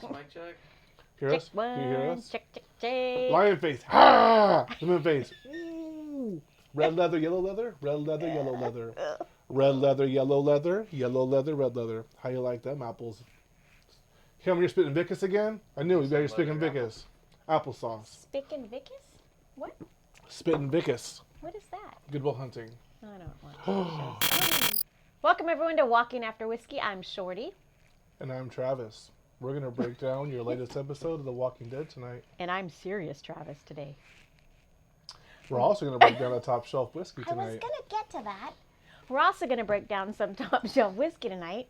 Test mic check. Hear Check us? one. Do you hear us? Check. Lion face. Ha! Human face. Ooh. Red leather, yellow leather. Red leather, yellow leather. Red leather, yellow leather. Yellow leather, red leather. How you like them apples? Cameron, you're spitting Vicus again? I knew you better spitting Vicus. Applesauce. Spickin' Vicus? What? Spitting Vicus. What is that? Good Will Hunting. I don't want to. Welcome everyone to Walking After Whiskey. I'm Shorty. And I'm Travis. We're going to break down your latest episode of The Walking Dead tonight. And I'm serious, Travis, today. We're also going to break down a top shelf whiskey I was tonight. going to get to that. We're also going to break down some top shelf whiskey tonight.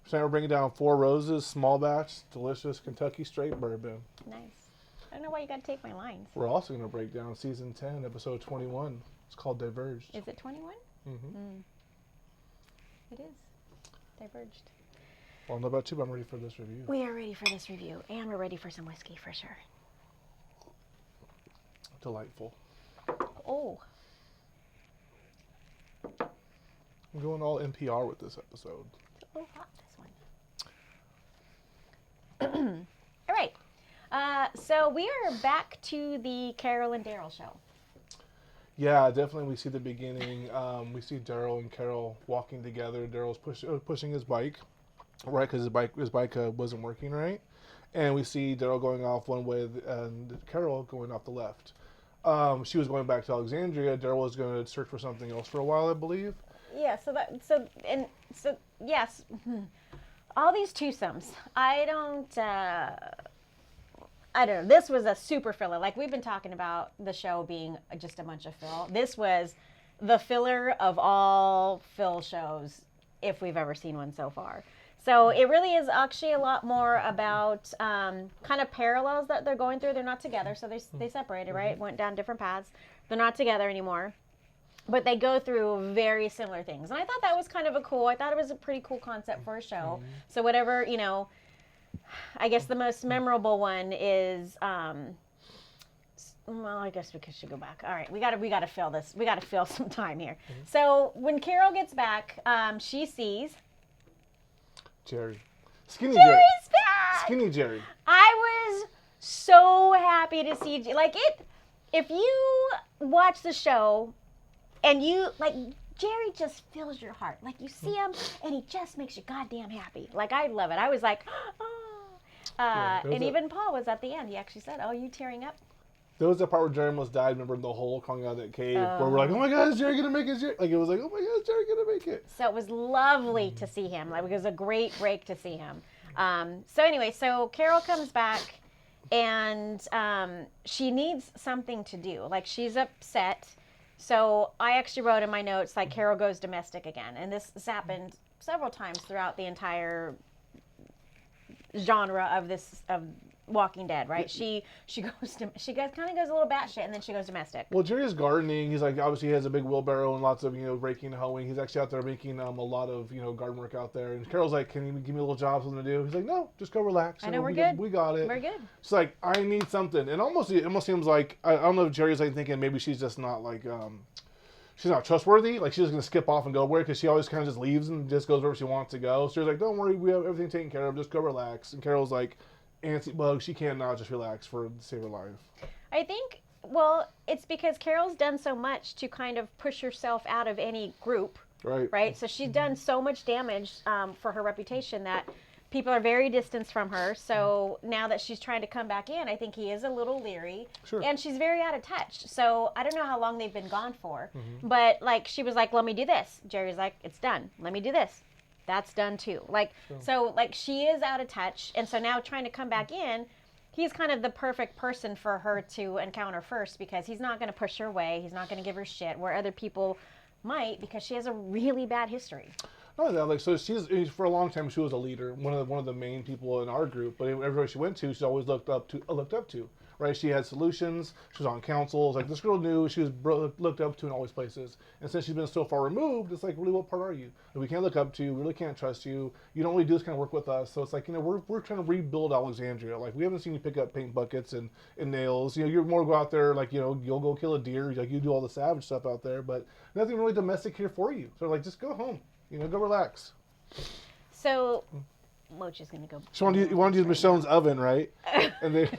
Tonight we're bringing down Four Roses, small batch, delicious Kentucky straight bourbon. Nice. I don't know why you got to take my lines. We're also going to break down season 10, episode 21. It's called Diverged. Is it 21? Mm-hmm. It is. Diverged. Well, I don't know about you, but I'm ready for this review. We are ready for this review, and we're ready for some whiskey for sure. Delightful. Oh. I'm going all NPR with this episode. It's a little hot, this one. All right. So we are back to the Carol and Daryl show. Yeah, definitely we see the beginning. We see Daryl and Carol walking together. Daryl's pushing his bike, right, because his bike wasn't working right. And we see Daryl going off one way and Carol going off the left. She was going back to Alexandria. Daryl was going to search for something else for a while, I believe. Yeah, yes. All these twosomes. I don't know. This was a super filler. Like, we've been talking about the show being just a bunch of fill. This was the filler of all fill shows, if we've ever seen one so far. So it really is actually a lot more about kind of parallels that they're going through. They're not together, so they separated, right? Went down different paths. They're not together anymore. But they go through very similar things. And I thought that was kind of I thought it was a pretty cool concept for a show. So whatever, I guess the most memorable one is, well, I guess we should go back. All right, we gotta fill this. We gotta fill some time here. So when Carol gets back, she sees Jerry. Skinny Jerry's Jerry. back! Skinny Jerry. I was so happy to see, if you watch the show and Jerry just fills your heart. Like, you see him and he just makes you goddamn happy. Like, I love it. I was like, oh. And even Paul was at the end. He actually said, oh, you tearing up? There was the part where Jerry almost died, remember, in the hole crawling out of that cave, where we're like, oh my God, is Jerry going to make it? Like, it was like, oh my God, is Jerry going to make it? So it was lovely to see him. Like, it was a great break to see him. So anyway, so Carol comes back, and she needs something to do. Like, she's upset. So I actually wrote in my notes, like, Carol goes domestic again. And this happened several times throughout the entire genre of Walking Dead, right? She kind of goes a little batshit, and then she goes domestic. Well, Jerry's gardening. He's like, obviously he has a big wheelbarrow and lots of, raking and hoeing. He's actually out there making a lot of, garden work out there. And Carol's like, can you give me a little job, something to do? He's like, no, just go relax. I know, we're good. We got it. We're good. She's like, I need something. And it almost seems like, I don't know if Jerry's like thinking maybe she's just not like, she's not trustworthy. Like, she's just going to skip off and go where, because she always kind of just leaves and just goes wherever she wants to go. So she's like, don't worry, we have everything taken care of. Just go relax. And Carol's like, anti-bug, she cannot just relax for the save her life. I think, well, it's because Carol's done so much to kind of push herself out of any group. Right? So she's done so much damage for her reputation that people are very distanced from her. So now that she's trying to come back in, I think he is a little leery. Sure. And she's very out of touch. So I don't know how long they've been gone for. But, like, she was like, let me do this. Jerry's like, it's done. Let me do this. That's done too. So she is out of touch. And so now trying to come back in, he's kind of the perfect person for her to encounter first, because he's not going to push her away. He's not going to give her shit where other people might, because she has a really bad history. Not only that, so she's, for a long time, she was a leader, one of the main people in our group. But everywhere she went to, she's always looked up to. Right? She had solutions. She was on councils. Like, this girl knew she was looked up to in all these places. And since she's been so far removed, it's like, really, what part are you? We can't look up to you. We really can't trust you. You don't really do this kind of work with us. So it's like, we're trying to rebuild Alexandria. Like, we haven't seen you pick up paint buckets and nails. You're more go out there, like, you'll go kill a deer. Like, you do all the savage stuff out there. But nothing really domestic here for you. So, like, just go home. Go relax. So Mochi's gonna go. She wanted to use Michonne's oven, right? And they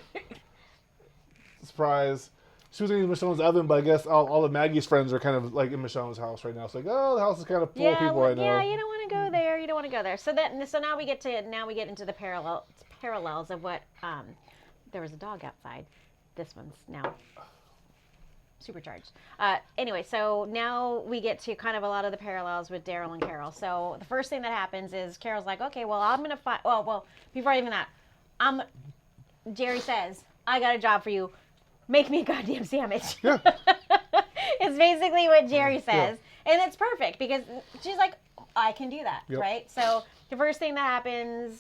surprise. She was gonna use Michonne's oven, but I guess all of Maggie's friends are kind of like in Michonne's house right now. It's like, oh, the house is kind of full of people right now. Yeah, you don't want to go there. You don't want to go there. So now we get into the parallels of what there was a dog outside. This one's now supercharged. Anyway, so now we get to kind of a lot of the parallels with Daryl and Carol. So the first thing that happens is Carol's like, okay, well, I'm gonna find. Well, before even that, Jerry says, I got a job for you. Make me a goddamn sandwich. Yeah. It's basically what Jerry says, and it's perfect because she's like, I can do that, right? So the first thing that happens,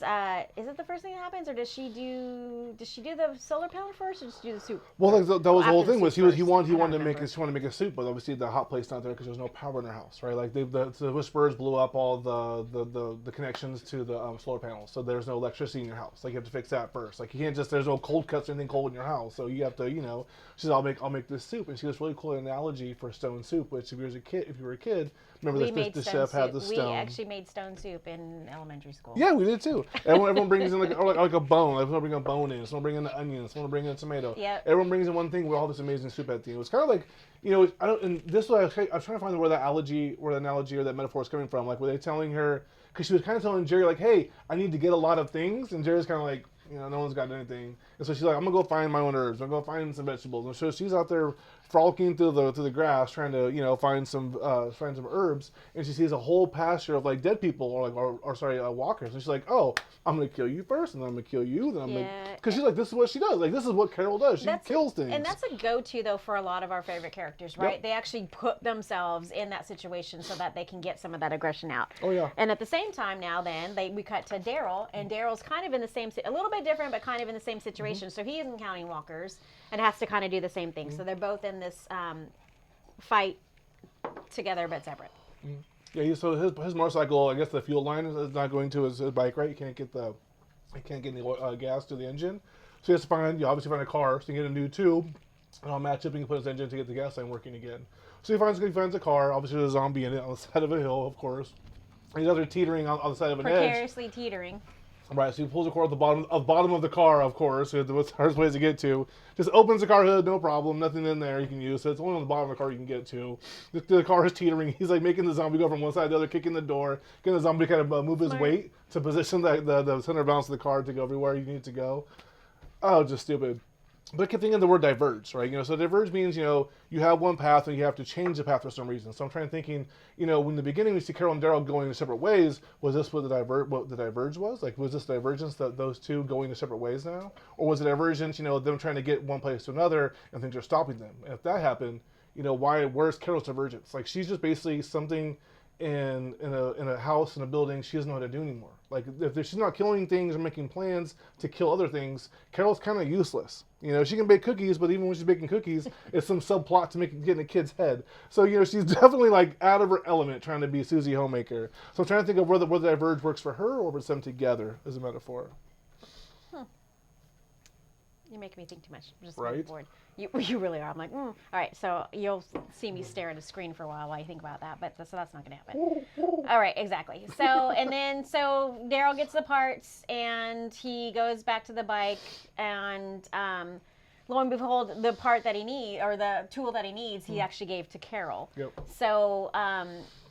is it the first thing that happens, or does she do the solar panel first, or does she do the soup? Well, that was the whole thing. Was he wanted to make remember. she wanted to make a soup, but obviously the hot plate's not there because there's no power in her house, right? Like the Whisperers blew up all the connections to the solar panels, so there's no electricity in your house. Like you have to fix that first. Like you can't just there's no cold cuts or anything cold in your house, so you have to she says I'll make this soup, and she has really cool analogy for stone soup, which if you were a kid. Remember, the chef had the stone. We actually made stone soup in elementary school. Yeah, we did too. Everyone brings in like a bone. Like someone bring a bone in. Someone bring in the onions. Someone bring in a tomato. Yep. Everyone brings in one thing with all this amazing soup at the end. It was kind of like, I don't. And this was I was trying to find where the analogy or that metaphor is coming from. Like, were they telling her? Because she was kind of telling Jerry like, hey, I need to get a lot of things, and Jerry's kind of like, no one's got anything. And so she's like, I'm gonna go find my own herbs. I'm gonna go find some vegetables. And so she's out there frolicking through the grass, trying to find some herbs. And she sees a whole pasture of like dead people or walkers. And she's like, oh, I'm gonna kill you first, and then I'm gonna kill you. Then I'm because she's like, this is what she does. Like this is what Carol does. She kills things. And that's a go-to though for a lot of our favorite characters, right? They actually put themselves in that situation so that they can get some of that aggression out. Oh yeah. And at the same time now, we cut to Daryl, and Daryl's kind of in the same, a little bit different, but kind of in the same situation. So he isn't counting walkers and has to kind of do the same thing. So they're both in this fight together but separate. Yeah. So his motorcycle, I guess the fuel line is not going to his bike, right? He can't get any gas to the engine. So he has to obviously find a car. So he can get a new tube, and I'll match up and put his engine to get the gas line working again. So he finds a car. Obviously, there's a zombie in it on the side of a hill, of course. And he's out there teetering on the side of an edge. Precariously teetering. Right, so he pulls the car at the bottom of the car, of course. It's the hardest place to get to. Just opens the car hood, no problem. Nothing in there you can use. So it's only on the bottom of the car you can get to. The car is teetering. He's like making the zombie go from one side to the other, kicking the door, getting the zombie to kind of move his weight to position the center of balance of the car to go everywhere you need to go. Oh, just stupid. But I kept thinking of the word diverge, right? So diverge means, you have one path and you have to change the path for some reason. So I'm thinking, when in the beginning we see Carol and Daryl going in separate ways, was this what the diverge was? Like, was this divergence that those two going in separate ways now? Or was it divergence, them trying to get one place to another and things are stopping them? And if that happened, where's Carol's divergence? Like, she's just basically something in a house, in a building, she doesn't know how to do anymore. Like, if she's not killing things or making plans to kill other things, Carol's kind of useless. She can bake cookies, but even when she's baking cookies, it's some subplot to get in a kid's head. So, she's definitely like out of her element trying to be Susie Homemaker. So I'm trying to think of whether diverge works for her or whether it's them together as a metaphor. You're making me think too much. I'm just right? bored. You really are. I'm like, All right, so you'll see me stare at a screen for a while you think about that, but so that's not going to happen. All right, exactly. So, so Daryl gets the parts, and he goes back to the bike, and lo and behold, the part that he needs, or the tool that he needs, he actually gave to Carol. Yep. So,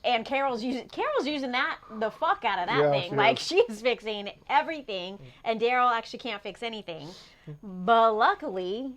and Carol's using the fuck out of that thing. Like, she's fixing everything, and Daryl actually can't fix anything. But luckily,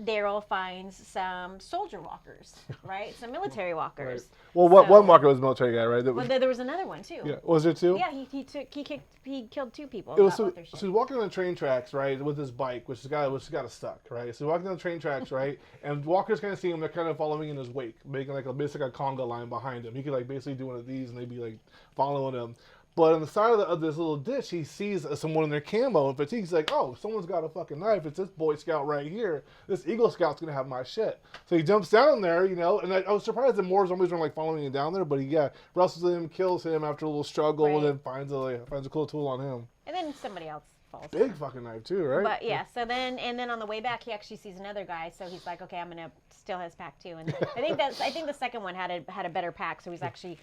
Daryl finds some soldier walkers, right? Some military walkers. Right. Well, one walker was a military guy, right? Well, there was another one too. Yeah, was there two? Yeah, he killed two people. So he's walking on the train tracks, right, with his bike, which got us stuck, right? So he's walking on the train tracks, right, and walkers kind of see him. They're kind of following in his wake, making basically a conga line behind him. He could basically do one of these, and they'd be following him. But on the side of this little ditch, he sees someone in their camo and fatigue. He's like, oh, someone's got a fucking knife. It's this Boy Scout right here. This Eagle Scout's going to have my shit. So he jumps down there, and I was surprised that more zombies were following him down there, but he wrestles him, kills him after a little struggle, and then finds a cool tool on him. And then somebody else falls. Big fucking knife too, right? But yeah, so then on the way back, he actually sees another guy, so he's like, okay, I'm going to steal his pack too. And I think the second one had a better pack, so he's actually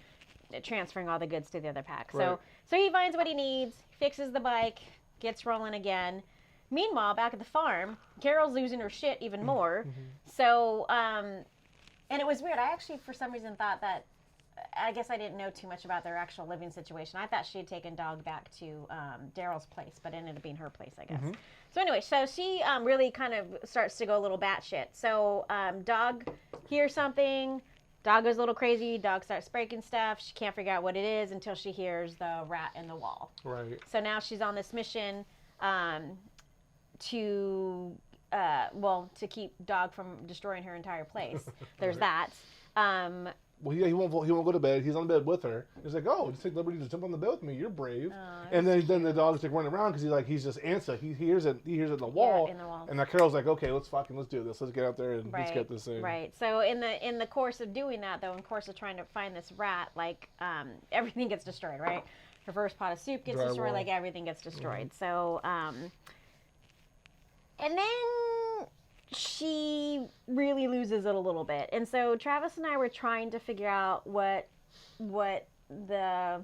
transferring all the goods to the other pack. Right. So he finds what he needs, fixes the bike, gets rolling again. Meanwhile, back at the farm, Carol's losing her shit even more. So, and it was weird. I actually, for some reason, thought that, I guess I didn't know too much about their actual living situation. I thought she had taken Dog back to Daryl's place, but it ended up being her place, I guess. So anyway, so she really kind of starts to go a little batshit. So Dog hears something. Dog goes a little crazy. Dog starts breaking stuff. She can't figure out what it is until she hears the rat in the wall. Right. So now she's on this mission to keep Dog from destroying her entire place. There's that. Well, yeah, he won't go to bed. He's on the bed with her. He's like, "Oh, just take liberty to jump on the bed with me. You're brave." And then the dog's like running around because he's just antsy. He hears it in the wall. Yeah, in the wall. And now Carol's like, "Okay, let's do this. Let's get out there and let's get this in." Right. So in the course of doing that, though, in course of trying to find this rat, like everything gets destroyed. Right. Her first pot of soup gets destroyed. Like everything gets destroyed. So and then she really loses it a little bit. And so Travis and I were trying to figure out what the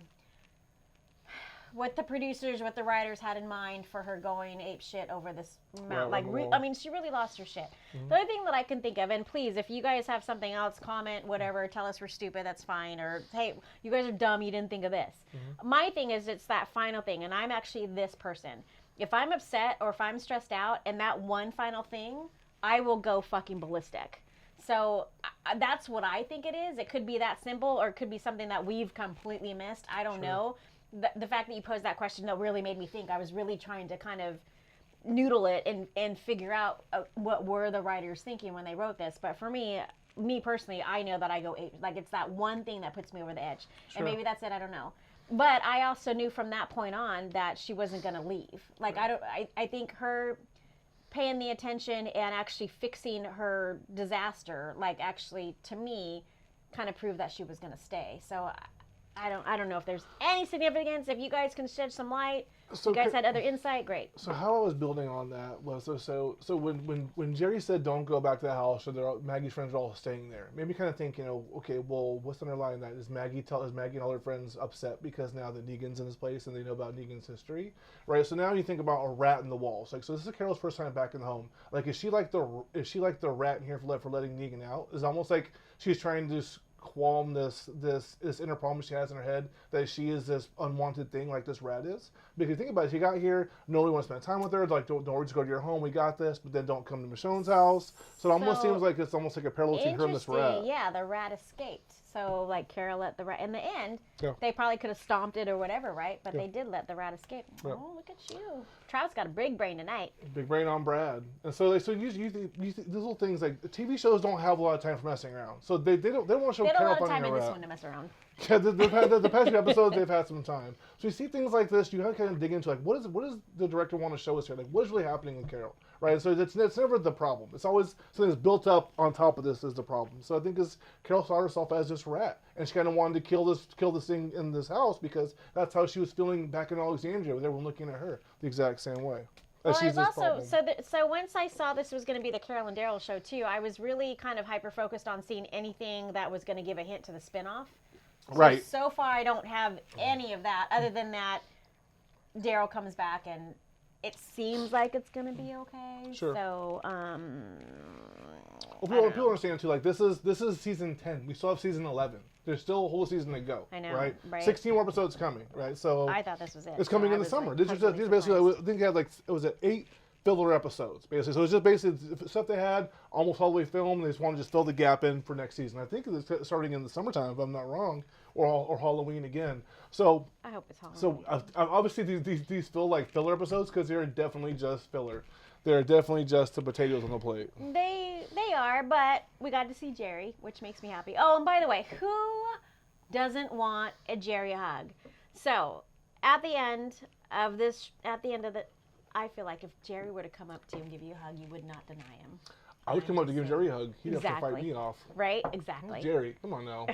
producers, what the writers had in mind for her going ape shit over this amount. I mean, she really lost her shit. The only thing that I can think of, and please, if you guys have something else, comment, whatever, tell us we're stupid, that's fine. Or, hey, you guys are dumb, you didn't think of this. My thing is, it's that final thing, and I'm actually this person. If I'm upset or if I'm stressed out and that one final thing, I will go fucking ballistic. So that's what I think it is. It could be that simple, or it could be something that we've completely missed. I don't know. The fact that you posed that question, though, really made me think. I was really trying to kind of noodle it and figure out what were the writers thinking when they wrote this. But for me personally, I know that I go ape. Like, it's that one thing that puts me over the edge. And maybe that's it. I don't know. But I also knew from that point on that she wasn't going to leave. Like, I think her paying the attention and actually fixing her disaster, like, actually, to me, kind of proved that she was going to stay. So I don't know if there's any significance. If you guys can shed some light, so you guys had other insight, great. So how I was building on that was so when Jerry said don't go back to the house, so Maggie's friends are all staying there. Made me kind of think, okay, well, what's underlying that? Is Maggie and all her friends upset because now that Negan's in this place and they know about Negan's history, right? So now you think about a rat in the walls. Like, so this is Carol's first time back in the home. Like, is she like the rat in here for letting Negan out? It's almost like she's trying to qualm this inner problem she has in her head that she is this unwanted thing like this rat is. Because you think about it, she got here, nobody wants to spend time with her. Like, don't worry, just go to your home. We got this, but then don't come to Michonne's house. So it almost seems like it's almost like a parallel between her and this rat. Yeah, the rat escaped. So, like, Carol let the rat, in the end, they probably could have stomped it or whatever, right? But they did let the rat escape. Oh, look at you. Travis got a big brain tonight. Big brain on Brad. And so you these little things, like, TV shows don't have a lot of time for messing around. So they don't want to show Carol finding a rat. They had a lot of time in this one to mess around. Yeah, the past few episodes, they've had some time. So you see things like this, you have to kind of dig into, like, what does the director want to show us here? Like, what is really happening with Carol? Right? So it's never the problem. It's always something that's built up on top of this is the problem. So I think Carol saw herself as this rat, and she kind of wanted to kill this thing in this house because that's how she was feeling back in Alexandria with everyone looking at her the exact same way. Well, I was also, so once I saw this was going to be the Carol and Daryl show too, I was really kind of hyper-focused on seeing anything that was going to give a hint to the spinoff. Right. So far, I don't have any of that. Other than that, Daryl comes back, and it seems like it's gonna be okay. Sure. So, well, people understand too. Like, this is season 10. We still have season 11. There's still a whole season to go. I know. Right. Right. 16 more episodes coming. Right. So I thought this was it. It's coming in the summer. These are basically. I think they had like 8 filler episodes basically. So it's just basically stuff they had almost all the way filmed. They just want to just fill the gap in for next season. I think it's starting in the summertime, if I'm not wrong, or Halloween again. So I hope it's Halloween. So obviously these feel like filler episodes because they're definitely just filler. They're definitely just the potatoes on the plate. They are, but we got to see Jerry, which makes me happy. Oh, and by the way, who doesn't want a Jerry hug? So at the end of the I feel like if Jerry were to come up to you and give you a hug, you would not deny him. I would come up to give Jerry a hug. He'd have to fight me off. Right? Exactly. Jerry, come on now.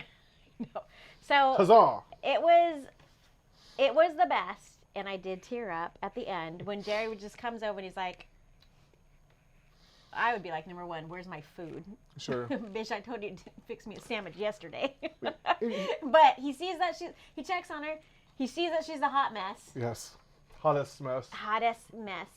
No. So huzzah! It was the best, and I did tear up at the end when Jerry just comes over and he's like, I would be like, number one, where's my food? Sure. Bitch, I told you to fix me a sandwich yesterday. But he sees that he checks on her. He sees that she's a hot mess. Yes. Hottest mess. Hottest mess.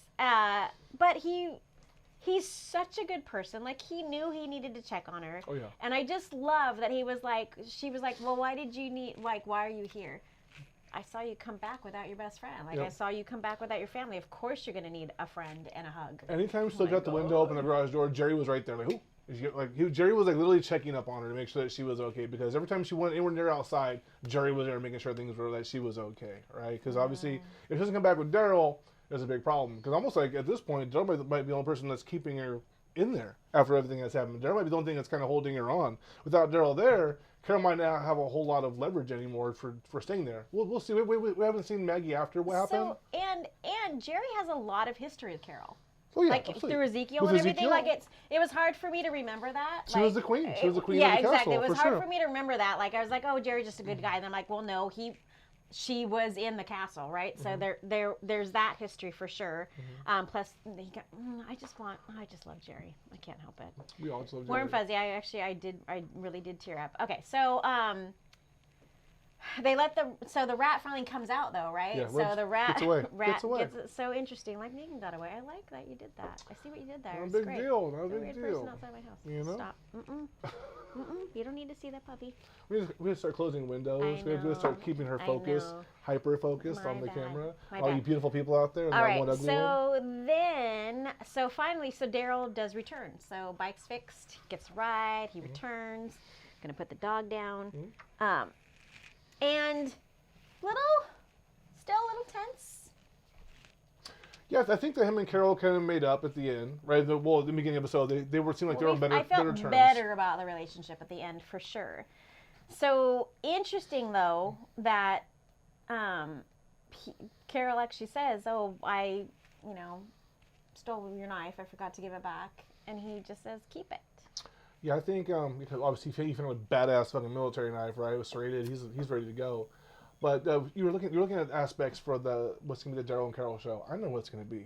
But he's such a good person. Like, he knew he needed to check on her. Oh, yeah. And I just love that he was like, she was like, well, why are you here? I saw you come back without your best friend. Like, Yep. I saw you come back without your family. Of course you're going to need a friend and a hug. Anytime she looked out the window, opened the garage door, Jerry was right there. Like, who? Jerry was like literally checking up on her to make sure that she was okay. Because every time she went anywhere near outside, Jerry was there making sure that she was okay, right? Because obviously, if she doesn't come back with Daryl, there's a big problem. Because almost like at this point, Daryl might be the only person that's keeping her in there after everything that's happened. Daryl might be the only thing that's kind of holding her on. Without Daryl there, Carol might not have a whole lot of leverage anymore for staying there. We'll see. We haven't seen Maggie after what happened. So, and Jerry has a lot of history with Carol. Oh, yeah, like absolutely. through Ezekiel With and everything. Ezekiel? Like it was hard for me to remember that. She was the queen. She was the queen of the castle. Yeah, exactly. It was for hard sure. for me to remember that. Like, I was like, oh, Jerry's just a good guy, and I'm like, well, no, she was in the castle, right? So there's that history for sure. Plus, I just love Jerry. I can't help it. We all just love Jerry. Warm fuzzy. I really did tear up. Okay, so they let the rat finally comes out though, right? Yeah, so the rat gets away. rat Gets away. gets so interesting. Like, Megan got away. I like that you did that. I see what you did there. Not a It's big great. deal. Not a You're big weird person deal. outside my house. You know? Stop. You don't need to see that puppy. We gotta start closing windows. I We gotta start know. keeping her I focused, know. hyper focused My on the bad. camera. My All you bad. beautiful people out there, and All that right, one ugly one. so finally, Daryl does return. So bike's fixed, gets a ride, he returns, gonna put the dog down. And still a little tense. Yeah, I think that him and Carol kind of made up at the end, right? At the beginning of the episode, they were seemed like they were on better I felt terms. better about the relationship at the end, for sure. So interesting, though, that Carol actually says, oh, I stole your knife. I forgot to give it back. And he just says, keep it. Yeah, I think because obviously he found a badass fucking military knife, right? It was serrated. He's ready to go. But you're looking at aspects for what's gonna be the Daryl and Carol show. I know what's gonna be.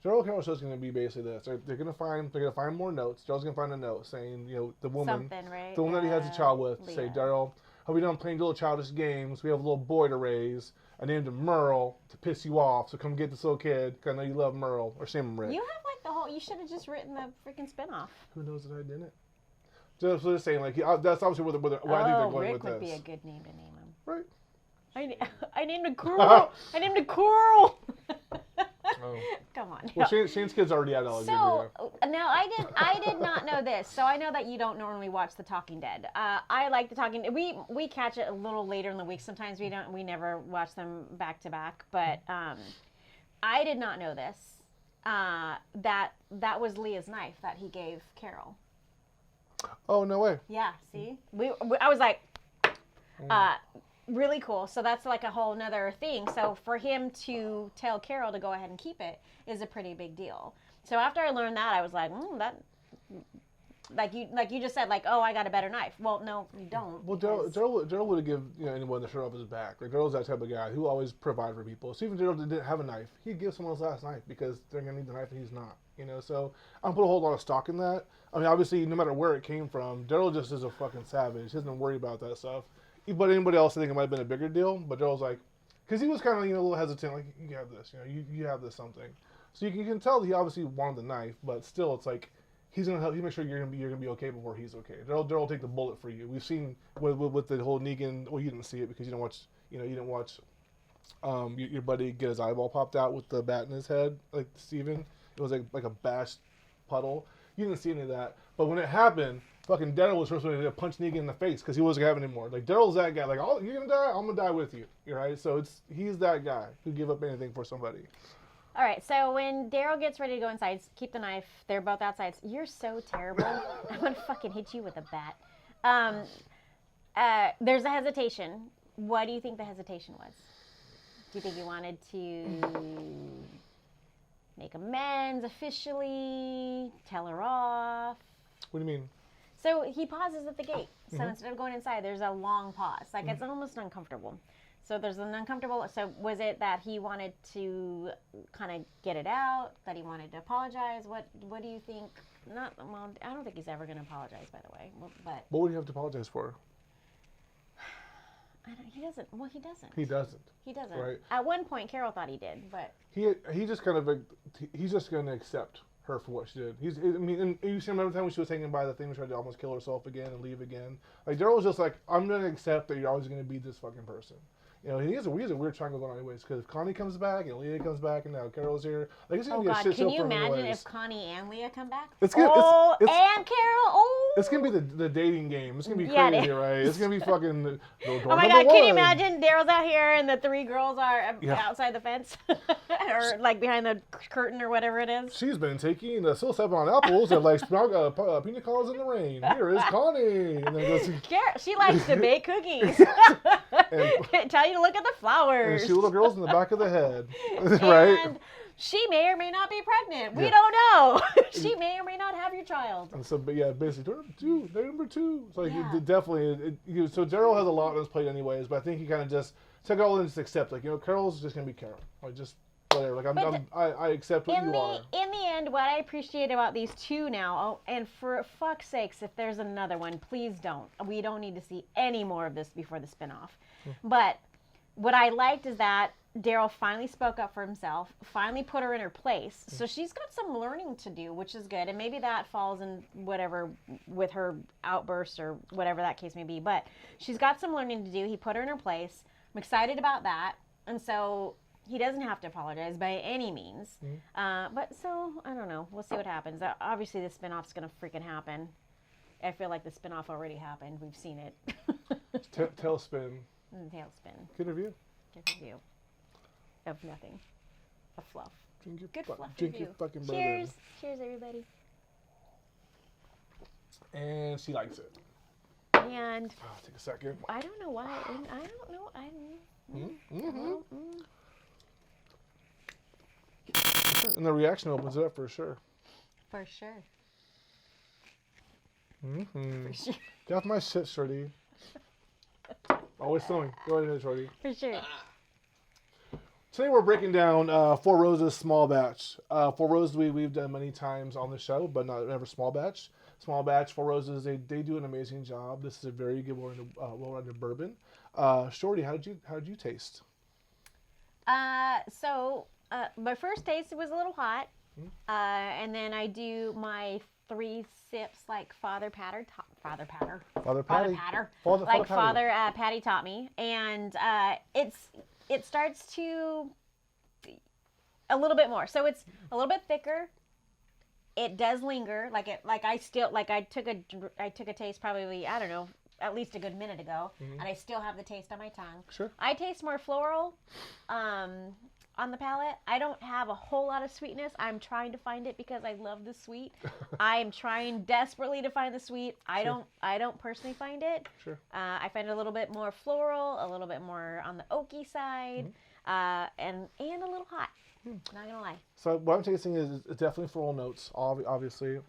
Daryl and Carol show is gonna be basically this. They're gonna find more notes. Daryl's gonna find a note saying, the woman, Something, right? the woman that he has a child with, Leah. say, Daryl, have we done playing little childish games? We have a little boy to raise. I named him Merle to piss you off. So come get this little kid. 'Cause I know you love Merle, or same Rick. You have like the whole. You should have just written the freaking spinoff. Who knows that I didn't? Just what they're saying, like that's obviously where I think they're going Rick with would this. be a good name to name him. Right. I named a girl. I named a coral. Oh. Come on. Well, Shane's kid's already at Alexandria. So no, I did not know this. So I know that you don't normally watch The Talking Dead. I like The Talking Dead. We catch it a little later in the week. Sometimes we never watch them back to back. But I did not know this. That was Leah's knife that he gave Carol. Oh, no way. Yeah. See, I was like, really cool. So that's like a whole nother thing. So for him to tell Carol to go ahead and keep it is a pretty big deal. So after I learned that, I was like, that, like you just said, like, oh, I got a better knife. Well, no, you don't. Well, because- Daryl would have given anyone the shirt off his back. Like Daryl's that type of guy who always provide for people. So even Daryl didn't have a knife, he'd give someone else last knife because they're gonna need the knife and he's not. So I don't put a whole lot of stock in that. I mean, obviously, no matter where it came from, Daryl just is a fucking savage. He doesn't worry about that stuff. But anybody else, I think it might have been a bigger deal. But Daryl's like, because he was kind of a little hesitant, like you have this, you have this something. So you can tell that he obviously wanted the knife, but still, it's like he's gonna help. He make sure you're gonna be okay before he's okay. Daryl will take the bullet for you. We've seen with the whole Negan. Well, you didn't see it because you didn't watch. You didn't watch. Your buddy get his eyeball popped out with the bat in his head, like Steven. It was like a bashed puddle. You didn't see any of that. But when it happened, fucking Daryl was first one to punch Negan in the face because he wasn't having any more. Like Daryl's that guy. Like, oh, you're gonna die, I'm gonna die with you. You're right. So he's that guy who give up anything for somebody. All right, so when Daryl gets ready to go inside, keep the knife. They're both outside. You're so terrible. I'm gonna fucking hit you with a bat. There's a hesitation. What do you think the hesitation was? Do you think he wanted to make amends officially, tell her off? What do you mean? So he pauses at the gate. So instead of going inside, there's a long pause. Like it's almost uncomfortable. So there's an uncomfortable. So was it that he wanted to kind of get it out? That he wanted to apologize? What do you think? Not well. I don't think he's ever going to apologize. By the way, but What would he have to apologize for? he doesn't. Well, he doesn't. He doesn't. He doesn't. Right. At one point, Carol thought he did, but He just kind of he's just going to accept her for what she did. I mean, and you see, remember the time when she was hanging by the thing, tried to almost kill herself again and leave again. Like Daryl was just like, I'm going to accept that you're always going to be this fucking person. You know, he has a weird triangle going on anyways, because if Connie comes back and Leah comes back and now Carol's here, like it's gonna be a shit show. Can you for him imagine anyways. if Connie and Leah come back? It's gonna, and Carol. Oh, it's gonna be the dating game. It's gonna be Yeah, crazy, right? It's gonna be fucking. Door oh my God! Can you imagine Daryl's out here and the 3 girls are outside the fence, or like behind the curtain or whatever it is? She's been taking the psilocybin on apples and like pina coladas in the rain. Here is Connie, and then goes. She likes to bake cookies. And tell you to look at the flowers. And she little girls in the back of the head, right? And she may or may not be pregnant. We don't know. She may or may not have your child. And so, but yeah, basically, number two. So like, Yeah. definitely. So Daryl has a lot on his plate anyways, but I think he kind of just took all in and just accept, like, you know, Carol's just gonna be Carol. Like, just whatever. Like, I accept what you are. In the end, what I appreciate about these 2 now, and for fuck's sakes, if there's another one, please don't. We don't need to see any more of this before the spinoff. But what I liked is that Daryl finally spoke up for himself, finally put her in her place. So she's got some learning to do, which is good. And maybe that falls in whatever with her outbursts or whatever that case may be. But she's got some learning to do. He put her in her place. I'm excited about that. And so he doesn't have to apologize by any means. But so, I don't know. We'll see what happens. Obviously, the spinoff's going to freaking happen. I feel like the spinoff already happened. We've seen it. Tailspin. Tailspin. Good review. Good review. Of nothing. Of fluff. Drink your, Good fluff drink review. your fucking bourbon. Cheers. Cheers, everybody. And she likes it. And Take a second. I don't know why. I don't know. And the reaction opens it up for sure. For sure. For sure. Get off my shit, Shorty. Always filming. Go ahead, Shorty. For sure. Today we're breaking down Four Roses small batch. Four Roses we've done many times on the show, but never small batch. Small batch, Four Roses, they do an amazing job. This is a very good well-rounded bourbon. Shorty, how did you taste? So my first taste was a little hot, and then I do my 3 sips like Father Patty taught me, and it starts to a little bit more. So it's a little bit thicker. It does linger. I took a taste probably, I don't know, at least a good minute ago, and I still have the taste on my tongue. Sure. I taste more floral on the palate. I don't have a whole lot of sweetness. I'm trying to find it because I love the sweet. I am trying desperately to find the sweet. I don't personally find it. Sure. I find it a little bit more floral, a little bit more on the oaky side, and a little hot. Not gonna lie. So what I'm tasting is definitely floral notes, obviously.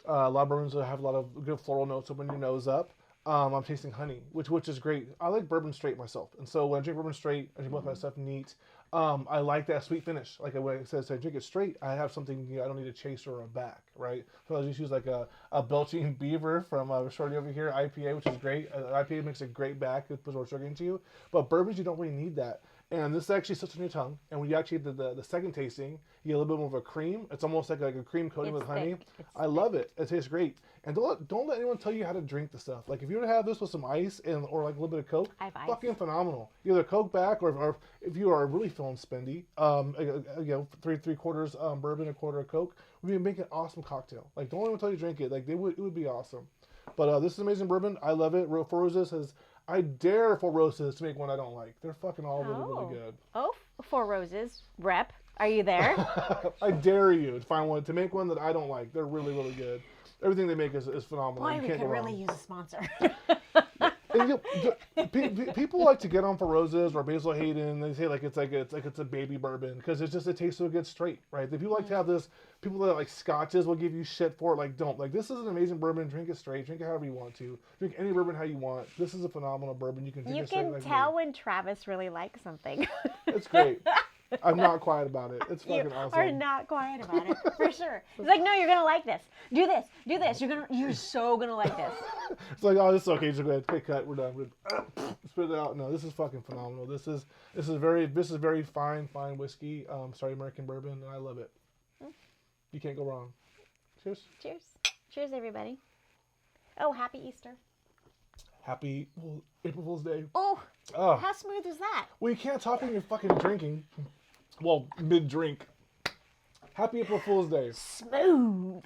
A lot of bourbons will have a lot of good floral notes. Open your nose up. I'm tasting honey, which is great. I like bourbon straight myself, and so when I drink bourbon straight, I drink both my stuff neat. I like that sweet finish. Like when it says I drink it straight, I have something, I don't need a chaser or a back, right? So I just use like a belching beaver from Shorty over here, IPA, which is great. IPA makes a great back. It puts more sugar into you. But bourbons, you don't really need that. And this actually sits on your tongue. And when you actually the second tasting, you get a little bit more of a cream. It's almost like a cream coating with honey. I love it. It tastes great. And don't let anyone tell you how to drink the stuff. Like if you were to have this with some ice or like a little bit of Coke, fucking phenomenal. Either Coke back or if you are really feeling spendy, three quarters bourbon, a quarter of Coke, would make an awesome cocktail. Like don't let anyone tell you to drink it. Like it would be awesome. But this is amazing bourbon. I love it. Four Roses has. I dare Four Roses to make one I don't like. They're fucking all really good. Oh, Four Roses rep. Are you there? I dare you to make one that I don't like. They're really, really good. Everything they make is phenomenal. Boy, we could really use a sponsor. People like to get on for roses or Basil Hayden. They say it's a baby bourbon because it tastes so good straight, right? If you like to have this, people that like scotches will give you shit for it. Like, don't. Like, this is an amazing bourbon. Drink it straight. Drink it however you want to. Drink any bourbon how you want. This is a phenomenal bourbon. You can drink it straight. You can tell when Travis really likes something. It's great. I'm not quiet about it. It's fucking You awesome. are not quiet about it, for sure. He's like, no, you're gonna like this. Do this. You're so gonna like this. It's like, oh, this is okay. Just go ahead, quick cut. We're done. Spit it out. No, this is fucking phenomenal. This is very fine whiskey. Sorry, American bourbon, and I love it. You can't go wrong. Cheers. Cheers. Cheers, everybody. Oh, happy Easter. Happy April Fool's Day. Oh, Oh. how smooth is that? Well, you can't talk when you're fucking drinking. Well, mid-drink. Happy April Fool's Day. Smooth.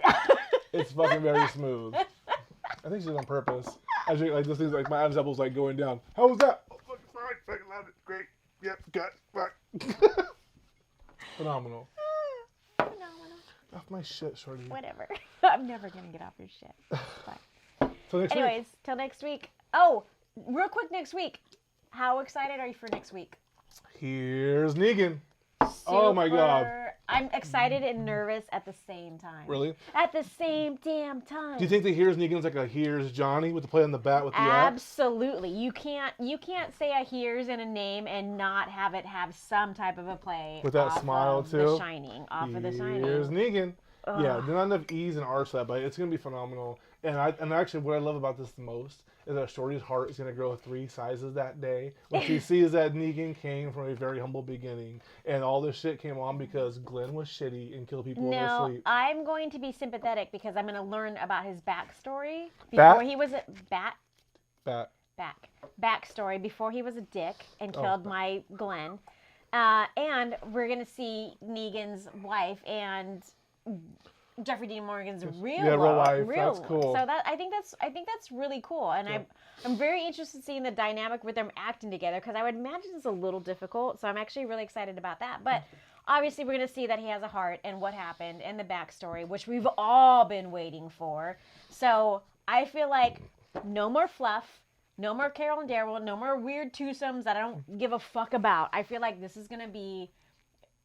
It's fucking very smooth. I think she's on purpose. I drink like this thing's like my Adam's apple's like going down. How was that? Oh, fucking fine. Fucking loved it. Great. Yep. Got. Fuck. Phenomenal. Phenomenal. Off my shit, Shorty. Whatever. I'm never gonna get off your shit. Fine. Till next week. Anyways, till next week. Oh, real quick next week. How excited are you for next week? Here's Negan. Oh my God. I'm excited and nervous at the same time. Really? At the same damn time. Do you think that Here's Negan's like a Here's Johnny with the play on the bat with the axe? Absolutely. You can't say a here's in a name and not have it have some type of a play With that off smile of too. The Shining. Off of The Shining. Here's Negan. Ugh. Yeah, there's not enough E's and R's to that, but it's gonna be phenomenal. And actually, what I love about this the most is that Shorty's heart is gonna grow 3 sizes that day when she sees that Negan came from a very humble beginning, and all this shit came on because Glenn was shitty and killed people in their No, sleep. I'm going to be sympathetic because I'm going to learn about his backstory Bat? before he was a backstory before he was a dick and killed my Glenn, and we're going to see Negan's wife and Jeffrey Dean Morgan's real wife. real That's cool. So I think that's really cool, and I'm very interested in seeing the dynamic with them acting together because I would imagine it's a little difficult. So I'm actually really excited about that. But obviously, we're going to see that he has a heart and what happened and the backstory, which we've all been waiting for. So I feel like no more fluff. No more Carol and Daryl. No more weird twosomes that I don't give a fuck about. I feel like this is going to be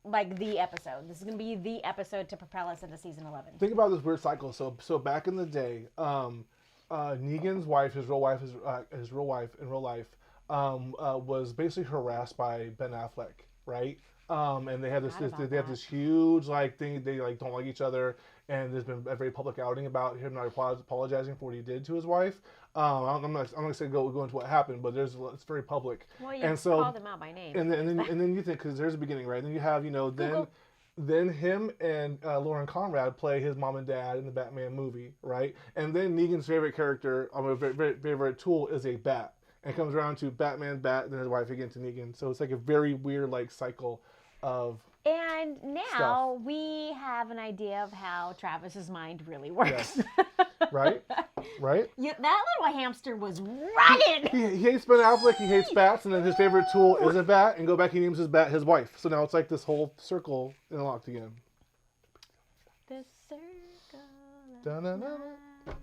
like the episode. This is going to be the episode to propel us into season 11. Think about this weird cycle. So back in the day, Negan's wife, his real wife in real life, was basically harassed by Ben Affleck, right? And they had this huge like thing. They like don't like each other, and there's been a very public outing about him not apologizing for what he did to his wife. I'm not going to go into what happened, but it's very public. Well, you and so, called them out by name. And then you think, because there's a beginning, right? Then you have then him and Lauren Conrad play his mom and dad in the Batman movie, right? And then Negan's favorite character, favorite tool is a bat. And it comes around to Batman, Bat, then his wife again to Negan. So it's like a very weird like cycle of. And now we have an idea of how Travis's mind really works. Yes. Right? That little hamster was running. He hates Ben Affleck, he hates bats, and then his favorite tool is a bat, and go back, he names his bat his wife. So now it's like this whole circle interlocked again. The circle. Da-na-na-na.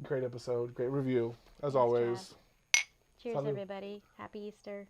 Great episode, great review, as always. Cheers, Salud. everybody. Happy Easter.